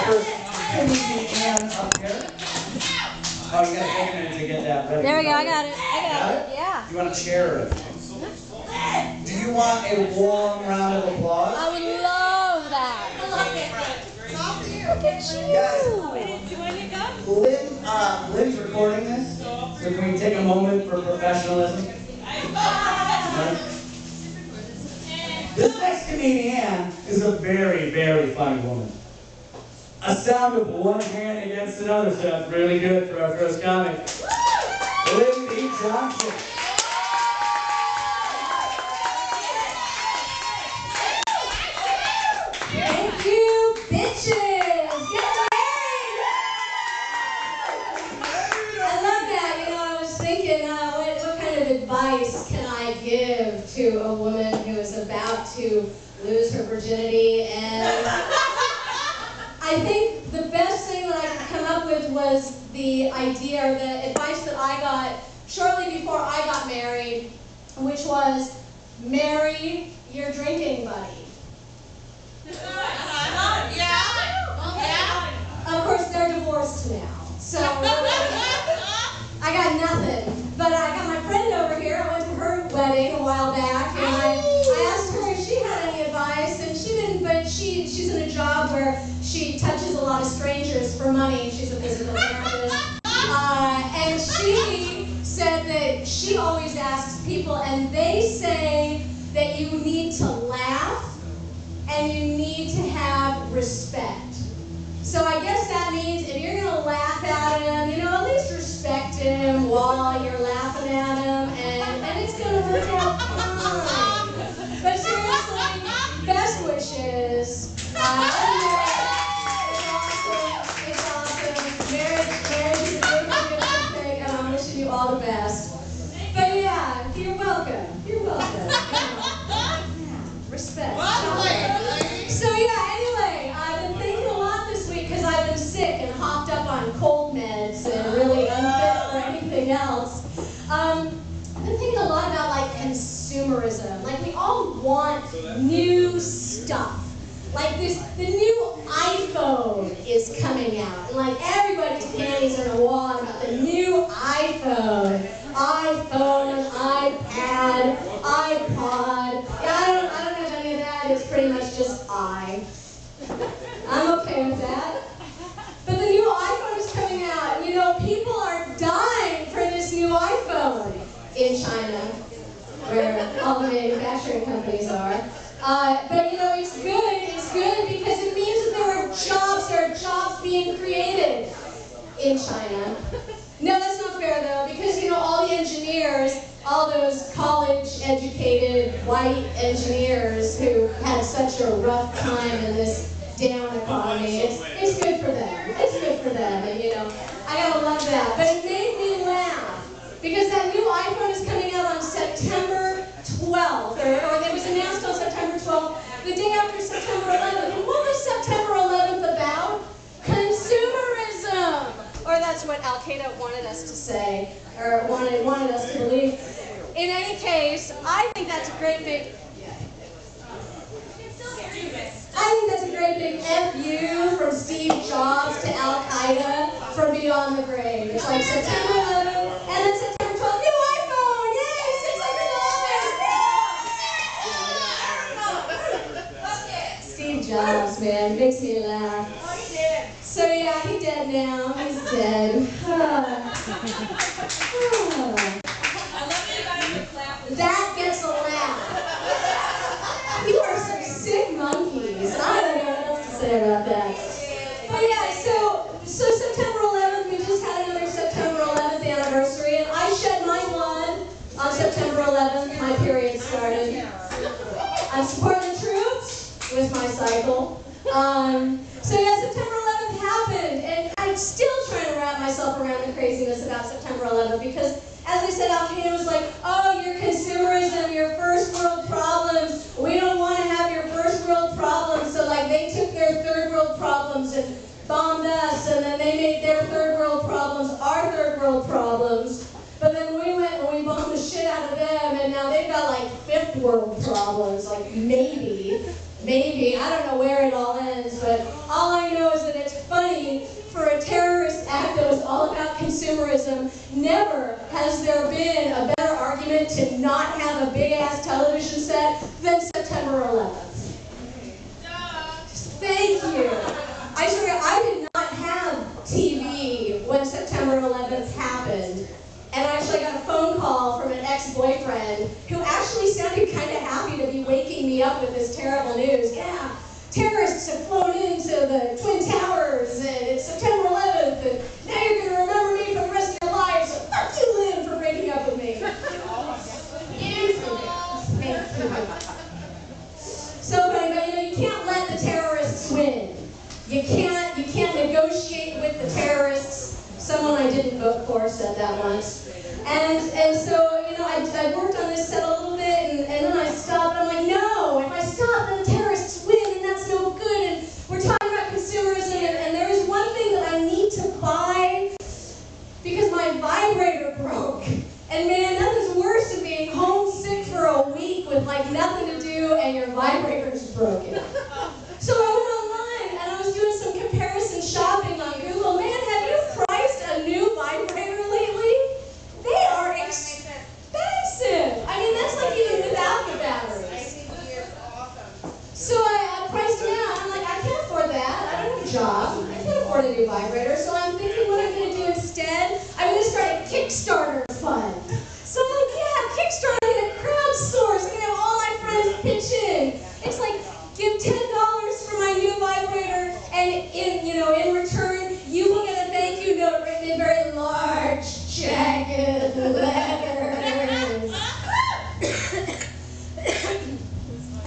Ann up here. Oh, you got to take a minute to get that ready. There we go, I got it. Yeah. You want a chair or anything? Do you want a warm round of applause? I would love that. Look at you. Guys, Lynn's recording this, so can we take a moment for professionalism? This next comedian is a very, very funny woman. A sound of one hand against another sounds really good for our first comic. Lynn B. Johnson. Thank you, bitches. Get married. I love that. You know, I was thinking, what kind of advice can I give to a woman who is about to lose her virginity? And I think the best thing that I could come up with was the idea, or the advice that I got shortly before I got married, which was marry your drinking buddy. Of course, they're divorced now, so I got nothing. But I got my friend over here. I went to her wedding a while back, and I asked her if she had any advice, and she didn't. But she's in a job where she touches a lot of strangers for money. She's a physical therapist, and she said that she always asks people, and they say that you need to laugh and you need to have respect. So I guess that means if you're going to laugh at him, you know, at least respect him while you're laughing at him, and it's going to work out fine. But seriously, best wishes. It's awesome. Marriage is a really good thing, and I'm wishing you all the best. But yeah, you're welcome. You're welcome. Respect. So yeah, anyway, I've been thinking a lot this week because I've been sick and hopped up on cold meds and really unfit for anything else. I've been thinking a lot about like consumerism. Like we all want new stuff. Like the new iPhone is coming out, and like everybody's panties are in a wad about the new iPhone, iPad, iPod. Yeah, I don't have any of that. It's pretty much just I'm okay with that. But the new iPhone is coming out, and you know people are dying for this new iPhone in China, where all the manufacturing companies are. But you know, it's good because it means that there are jobs being created in China. No, that's not fair though, because you know, all the engineers, all those college-educated white engineers who had such a rough time in this down economy, it's good for them. It's good for them, and you know, I gotta love that. But it made me laugh, because that new iPhone is coming out on September 12th, or it was announced on September 12th, the day after September 11th. And what was September 11th about? Consumerism! Or that's what Al-Qaeda wanted us to say, or wanted us to believe. In any case, I think that's a great big F-U from Steve Jobs to Al-Qaeda from beyond the grave. It's like September 11th, and then September 12th, new iPhone! Yay! $600! Steve Jobs, man, makes me laugh. Oh, he did. So yeah, he's dead now. He's dead. I love you guys to clap. That gets a laugh. You are some sick monkeys. I don't know what else to say about that. But yeah, so September 11th, we just had another September 11th anniversary, and I shed my blood on September 11th. My period started. I'm supporting the troops with my cycle. So yeah, September 11th happened, and I'm still trying to wrap myself around the craziness about September 11th, because as I said, Al-Qaeda was like, oh, your consumerism, your first world problems, we don't want to have your first world problems. So like they took their third world problems and bombed us, and then they made their third world problems our third world problems. But then we went and we bombed the shit out of them, and now they've got like fifth world problems, like maybe, I don't know where it all ends, but all I know is that it's consumerism, never has there been a better argument to not have a big-ass television set than September 11th. Thank you. I did not have TV when September 11th happened. And I actually got a phone call from an ex-boyfriend who actually sounded kind of happy to be waking me up with this terrible news. Yeah, terrorists have flown into the Twin Towers, and it's September 11th, and now you're going to remember me for the rest of your lives. So fuck you, Lynn, for breaking up with me. So, but you can't let the terrorists win. You can't negotiate with the terrorists. Someone I didn't vote for said that once. And so, I worked on this set a little bit, and then I stopped. I'm like, no, if I stop, then the terrorists win, and that's no good. And we're talking about consumerism, and there is one thing that I need to buy because my vibrator broke. And man, nothing's worse than being homesick for a week with like nothing to do, and your vibrator's broken. So I went online, and I was doing some comparison shopping on Google. Man, have you priced a new vibrator lately? They are expensive. I mean, that's like even without the batteries. So I priced them out. I'm like, I can't afford that. I don't have a job. I can't afford a new vibrator. So I'm thinking what I'm going to do instead. I'm going to start a Kickstarter fund. So I'm like, yeah, Kickstarter. I'm going to crowdsource. I'm going to have all my friends pitch in. It's like, give $10 for my new vibrator, and in return, you will get a thank you note written in very large, jagged letters.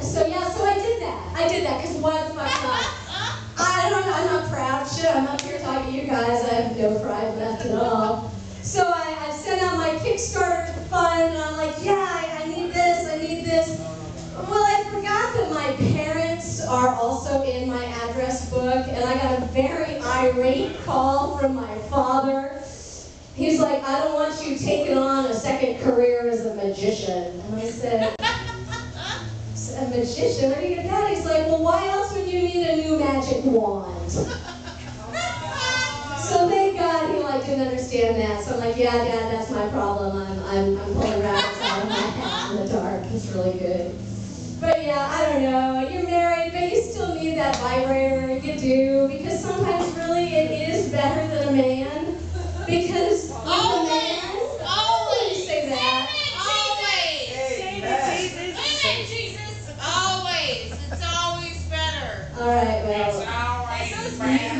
So I did that, because why the fuck not? I'm not proud. Shit, I'm up here talking to you guys. I have no pride left at all. So I sent out my Kickstarter fund, and I'm like, yeah, I need this, I need this. Well, I forgot that my parents are also in my address book, and I got a very irate call from my father. He's like, I don't want you taking on a second career as a magician. And I said, a magician? Where do you get that? He's like, well, why else would you need a new magic wand? So thank God he didn't understand that. So I'm like, yeah, Dad, that's my problem. I'm pulling rabbits out of my hat in the dark. It's really good. But yeah, I don't know. You're married, but you still need that vibrator. You do, because sometimes really it is better than a man. Because with a man, always say that. All right, well,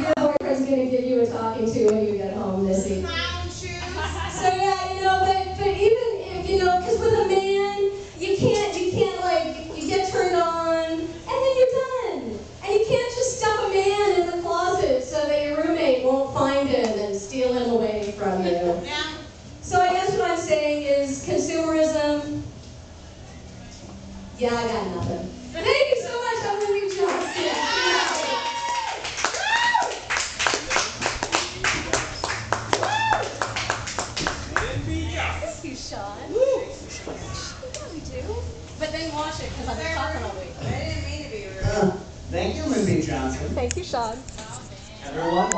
your boyfriend's going to give you a talking to when you get home, Missy. So yeah, but even if, because with a man, you can't you get turned on, and then you're done. And you can't just stuff a man in the closet so that your roommate won't find him and steal him away from you. So I guess what I'm saying is consumerism, yeah, I got nothing. Thank you so much, I'm Lynn B. Thank you, Sean. Yeah, we do. But then watch it, because I've been talking all week. Thank you, Lynn B. Johnson. Thank you, Sean. Everyone.